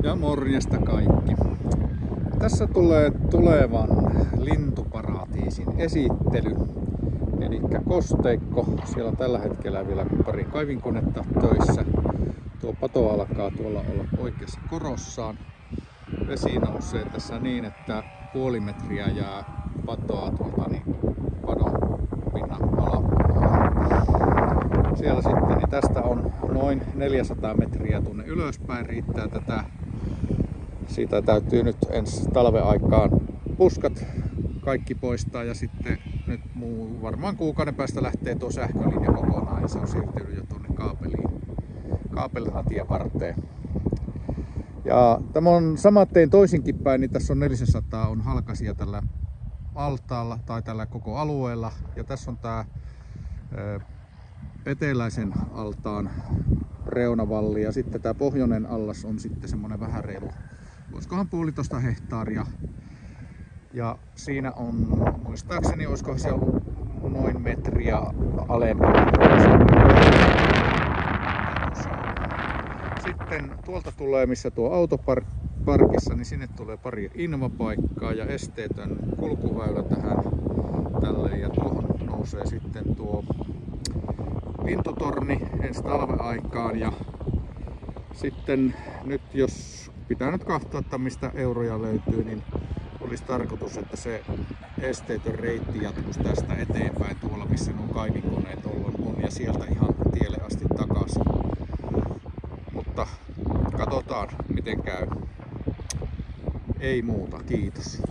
Ja morjesta kaikki. Tässä tulee tulevan lintuparatiisin esittely. Eli kosteikko. Siellä on tällä hetkellä vielä pari kaivinkonetta töissä. Tuo pato alkaa tuolla olla oikeassa korossaan. Vesi nousee tässä niin, että puoli metriä jää patoa tuolta padon pinnan alapuolella. Siellä sitten, niin tästä on noin 400 metriä tuonne ylöspäin, riittää tätä. Siitä täytyy nyt ensi talven aikaan puskat kaikki poistaa ja sitten nyt varmaan kuukauden päästä lähtee tuo sähkölinja kokonaan ja se on siirtynyt jo tuonne kaapelina tien varteen. Ja tämä on samattein toisinkin päin, niin tässä on 400 on halkaisia tällä altaalla tai tällä koko alueella. Ja tässä on tämä eteläisen altaan reunavalli ja sitten tämä pohjoinen allas on sitten semmoinen vähän reilu, olisikohan 1,5 hehtaaria. Ja siinä on, muistaakseni olisiko se ollut noin metriä alempi. Sitten tuolta tulee, missä tuo autoparkissa, niin sinne tulee pari invapaikkaa ja esteetön kulkuväylä tälle. Ja tuohon nousee sitten tuo lintutorni ensi talven aikaan. Ja sitten nyt jos pitää nyt katsoa, että mistä euroja löytyy, niin olisi tarkoitus, että se esteetön reitti jatkuisi tästä eteenpäin tuolla, missä nuo kaivinkoneet on ja sieltä ihan tielle asti takaisin. Mutta katsotaan miten käy. Ei muuta, kiitos.